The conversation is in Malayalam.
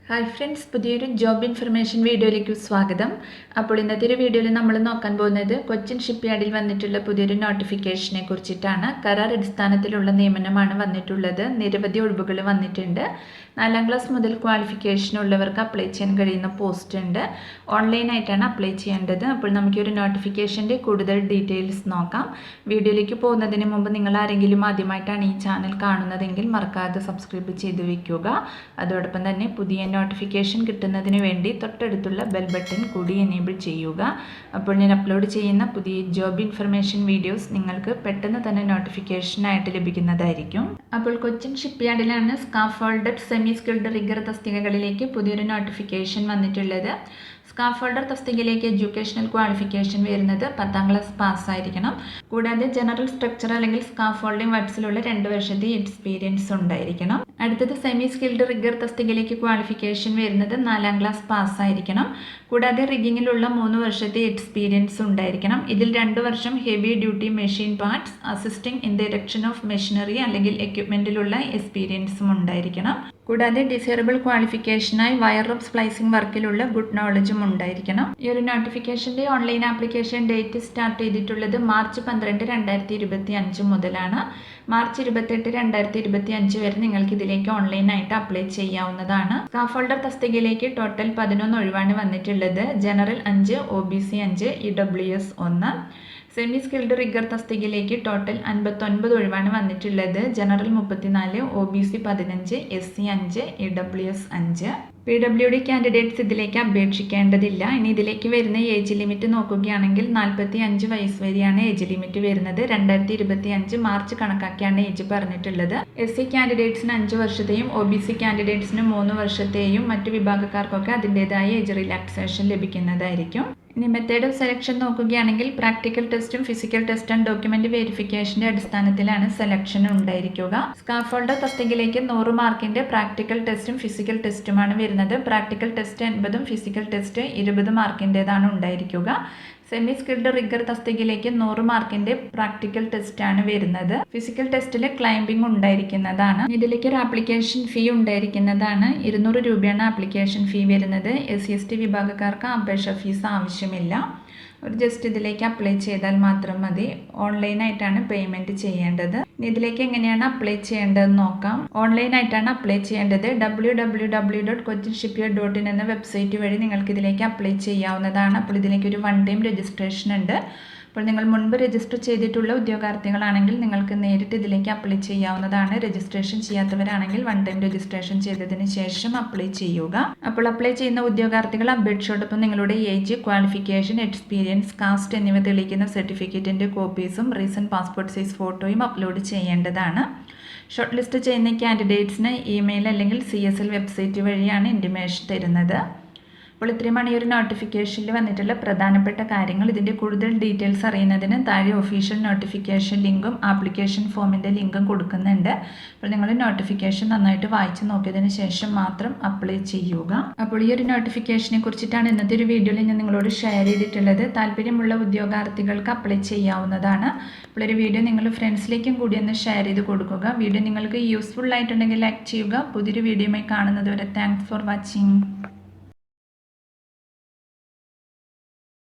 ഹായ് ഫ്രണ്ട്സ്, പുതിയൊരു ജോബ് ഇൻഫർമേഷൻ വീഡിയോയിലേക്ക് സ്വാഗതം. അപ്പോൾ ഇന്നത്തെ ഒരു വീഡിയോയിൽ നമ്മൾ നോക്കാൻ പോകുന്നത് കൊച്ചിൻ ഷിപ്പ്യാർഡിൽ വന്നിട്ടുള്ള പുതിയൊരു നോട്ടിഫിക്കേഷനെ കുറിച്ചിട്ടാണ്. കരാർ അടിസ്ഥാനത്തിലുള്ള നിയമനമാണ് വന്നിട്ടുള്ളത്. നിരവധി ഒഴിവുകൾ വന്നിട്ടുണ്ട്. 4ാം ക്ലാസ് മുതൽ ക്വാളിഫിക്കേഷൻ ഉള്ളവർക്ക് അപ്ലൈ ചെയ്യാൻ കഴിയുന്ന പോസ്റ്റ് ഉണ്ട്. ഓൺലൈനായിട്ടാണ് അപ്ലൈ ചെയ്യേണ്ടത്. അപ്പോൾ നമുക്ക് ഒരു നോട്ടിഫിക്കേഷൻ്റെ കൂടുതൽ ഡീറ്റെയിൽസ് നോക്കാം. വീഡിയോയിലേക്ക് പോകുന്നതിന് മുമ്പ് നിങ്ങൾ ആരെങ്കിലും ആദ്യമായിട്ടാണ് ഈ ചാനൽ കാണുന്നതെങ്കിൽ മറക്കാതെ സബ്സ്ക്രൈബ് ചെയ്ത് വയ്ക്കുക. അതോടൊപ്പം തന്നെ പുതിയ നോട്ടിഫിക്കേഷൻ കിട്ടുന്നതിന് വേണ്ടി തൊട്ടടുത്തുള്ള ബെൽ ബട്ടൺ കൂടി എനേബിൾ ചെയ്യുക. അപ്പോൾ ഞാൻ അപ്ലോഡ് ചെയ്യുന്ന പുതിയ ജോബ് ഇൻഫർമേഷൻ വീഡിയോസ് നിങ്ങൾക്ക് പെട്ടെന്ന് തന്നെ നോട്ടിഫിക്കേഷനായിട്ട് ലഭിക്കുന്നതായിരിക്കും. അപ്പോൾ കൊച്ചിൻ ഷിപ്പ്യാർഡിലാണ് സ്കാഫോൾഡഡ് സെമി സ്കിൽഡ് റിഗർ തസ്തികകളിലേക്ക് പുതിയൊരു നോട്ടിഫിക്കേഷൻ വന്നിട്ടുള്ളത്. സ്കാഫോൾഡർ തസ്തികയിലേക്ക് എഡ്യൂക്കേഷണൽ ക്വാളിഫിക്കേഷൻ വരുന്നത് 10ാം ക്ലാസ് പാസ്സായിരിക്കണം. കൂടാതെ ജനറൽ സ്ട്രക്ചർ അല്ലെങ്കിൽ സ്കാഫോൾഡിംഗ് വർക്സിലുള്ള 2 വർഷത്തെ എക്സ്പീരിയൻസ് ഉണ്ടായിരിക്കണം. അടുത്തത് സെമി സ്കിൽഡ് റിഗർ തസ്തികയിലേക്ക് ക്വാളിഫിക്കേഷൻ വരുന്നത് 4ാം ക്ലാസ് പാസ്സായിരിക്കണം. കൂടാതെ റിഗിങ്ങിലുള്ള 3 വർഷത്തെ എക്സ്പീരിയൻസ് ഉണ്ടായിരിക്കണം. ഇതിൽ 2 വർഷം heavy duty machine parts assisting in the erection of machinery അല്ലെങ്കിൽ എക്യുപ്മെൻറ്റിലുള്ള എക്സ്പീരിയൻസും ഉണ്ടായിരിക്കണം. കൂടാതെ ഡിസേബിൾ ക്വാളിഫിക്കേഷനായി വയർ റൂം സ്പ്ലൈസിംഗ് വർക്കിലുള്ള ഗുഡ് നോളജും ഉണ്ടായിരിക്കണം. ഈ ഒരു നോട്ടിഫിക്കേഷൻ്റെ ഓൺലൈൻ ആപ്ലിക്കേഷൻ ഡേറ്റ് സ്റ്റാർട്ട് ചെയ്തിട്ടുള്ളത് മാർച്ച് 12, 2025 മുതലാണ്. മാർച്ച് 28, 2025 വരെ നിങ്ങൾക്ക് ഇതിലേക്ക് ഓൺലൈനായിട്ട് അപ്ലൈ ചെയ്യാവുന്നതാണ്. സ്കാഫോൾഡർ തസ്തികയിലേക്ക് ടോട്ടൽ 11 ഒഴിവാണ് വന്നിട്ടുള്ളത്. General 5, OBC 5, EWS 1. Semi skilled rigger തസ്തികയിലേക്ക് ടോട്ടൽ 59 ഒഴിവാണ് വന്നിട്ടുള്ളത്. General 34, OBC 15, SC 5, EWS 5. PWD candidates ഇതിലേക്ക് അപേക്ഷിക്കേണ്ടതില്ല. ഇനി ഇതിലേക്ക് വരുന്ന ഏജ് ലിമിറ്റ് നോക്കുകയാണെങ്കിൽ 45 വയസ്സ് വരെയാണ് ഏജ് ലിമിറ്റ് വരുന്നത്. 2025 മാർച്ച് കണക്കാക്കിയാണ് ഏജ് പറഞ്ഞിട്ടുള്ളത്. SC കാൻഡിഡേറ്റ്സിന് 5 വർഷത്തെയും OBC കാൻഡിഡേറ്റ്സിന് 3 വർഷത്തെയും മറ്റു വിഭാഗക്കാർക്കൊക്കെ അതിൻ്റെതായ ഏജ് റിലാക്സേഷൻ ലഭിക്കുന്നതായിരിക്കും. ഇനി മെത്തേഡ് ഓഫ് സെലക്ഷൻ നോക്കുകയാണെങ്കിൽ പ്രാക്ടിക്കൽ ടെസ്റ്റും ഫിസിക്കൽ ടെസ്റ്റ് ആൻഡ് ഡോക്യുമെന്റ് വെരിഫിക്കേഷന്റെ അടിസ്ഥാനത്തിലാണ് സെലക്ഷൻ ഉണ്ടായിരിക്കുക. സ്കാഫോൾഡർ തസ്തികയിലേക്ക് 100 മാർക്കിന്റെ പ്രാക്ടിക്കൽ ടെസ്റ്റും ഫിസിക്കൽ ടെസ്റ്റുമാണ് വരുന്നത്. പ്രാക്ടിക്കൽ ടെസ്റ്റ് 80ഉം ഫിസിക്കൽ ടെസ്റ്റ് 20 മാർക്കിൻ്റെതാണ് ഉണ്ടായിരിക്കുക. സെമി സ്കിൽഡ് റിഗർ തസ്തികയിലേക്ക് 100 മാർക്കിന്റെ പ്രാക്ടിക്കൽ ടെസ്റ്റ് ആണ് വരുന്നത്. ഫിസിക്കൽ ടെസ്റ്റിൽ ക്ലൈംബിംഗ് ഉണ്ടായിരിക്കുന്നതാണ്. ഇതിലേക്ക് ഒരു ആപ്ലിക്കേഷൻ ഫീ ഉണ്ടായിരിക്കുന്നതാണ്. 200 രൂപയാണ് ആപ്ലിക്കേഷൻ ഫീ വരുന്നത്. SC/ST വിഭാഗക്കാർക്ക് അപേക്ഷ ഫീസ് ആവശ്യമില്ല. ഒരു ജസ്റ്റ് ഇതിലേക്ക് അപ്ലൈ ചെയ്താൽ മാത്രം മതി. ഓൺലൈനായിട്ടാണ് പേയ്മെൻറ്റ് ചെയ്യേണ്ടത്. ഇതിലേക്ക് എങ്ങനെയാണ് അപ്ലൈ ചെയ്യേണ്ടതെന്ന് നോക്കാം. ഓൺലൈനായിട്ടാണ് അപ്ലൈ ചെയ്യേണ്ടത്. www.cochinshipyard.in എന്ന വെബ്സൈറ്റ് വഴി നിങ്ങൾക്ക് ഇതിലേക്ക് അപ്ലൈ ചെയ്യാവുന്നതാണ്. അപ്പോൾ ഇതിലേക്ക് ഒരു 1 ടൈം രജിസ്ട്രേഷൻ ഉണ്ട്. അപ്പോൾ നിങ്ങൾ മുൻപ് രജിസ്റ്റർ ചെയ്തിട്ടുള്ള ഉദ്യോഗാർത്ഥികളാണെങ്കിൽ നിങ്ങൾക്ക് നേരിട്ട് ഇതിലേക്ക് അപ്ലൈ ചെയ്യാവുന്നതാണ്. രജിസ്ട്രേഷൻ ചെയ്യാത്തവരാണെങ്കിൽ 1 ടൈം രജിസ്ട്രേഷൻ ചെയ്തതിന് ശേഷം അപ്ലൈ ചെയ്യുക. അപ്പോൾ അപ്ലൈ ചെയ്യുന്ന ഉദ്യോഗാർത്ഥികൾ അപേക്ഷയോടൊപ്പം നിങ്ങളുടെ ഏജ്, ക്വാളിഫിക്കേഷൻ, എക്സ്പീരിയൻസ്, കാസ്റ്റ് എന്നിവ തെളിയിക്കുന്ന സർട്ടിഫിക്കറ്റിൻ്റെ കോപ്പീസും റീസെൻറ്റ് പാസ്പോർട്ട് സൈസ് ഫോട്ടോയും അപ്ലോഡ് ചെയ്യേണ്ടതാണ്. ഷോർട്ട് ലിസ്റ്റ് ചെയ്യുന്ന കാൻഡിഡേറ്റ്സിന് ഇമെയിൽ അല്ലെങ്കിൽ CSL വെബ്സൈറ്റ് വഴിയാണ് ഇൻറ്റിമേഷൻ തരുന്നത്. അപ്പോൾ ഇത്രയുമാണ് ഈ ഒരു നോട്ടിഫിക്കേഷനിൽ വന്നിട്ടുള്ള പ്രധാനപ്പെട്ട കാര്യങ്ങൾ. ഇതിൻ്റെ കൂടുതൽ ഡീറ്റെയിൽസ് അറിയുന്നതിന് താഴെ ഒഫീഷ്യൽ നോട്ടിഫിക്കേഷൻ ലിങ്കും ആപ്ലിക്കേഷൻ ഫോമിൻ്റെ ലിങ്കും കൊടുക്കുന്നുണ്ട്. അപ്പോൾ നിങ്ങൾ നോട്ടിഫിക്കേഷൻ നന്നായിട്ട് വായിച്ച് നോക്കിയതിന് ശേഷം മാത്രം അപ്ലൈ ചെയ്യുക. അപ്പോൾ ഈ ഒരു നോട്ടിഫിക്കേഷനെ കുറിച്ചിട്ടാണ് ഇന്നത്തെ ഒരു വീഡിയോയിൽ ഞാൻ നിങ്ങളോട് ഷെയർ ചെയ്തിട്ടുള്ളത്. താല്പര്യമുള്ള ഉദ്യോഗാർത്ഥികൾക്ക് അപ്ലൈ ചെയ്യാവുന്നതാണ്. അപ്പോൾ ഒരു വീഡിയോ നിങ്ങൾ ഫ്രണ്ട്സിലേക്കും കൂടി ഒന്ന് ഷെയർ ചെയ്ത് കൊടുക്കുക. വീഡിയോ നിങ്ങൾക്ക് യൂസ്ഫുൾ ആയിട്ടുണ്ടെങ്കിൽ ലൈക്ക് ചെയ്യുക. പുതിയൊരു വീഡിയോയുമായി കാണുന്നത് വരെ താങ്ക്സ് ഫോർ വാച്ചിങ്.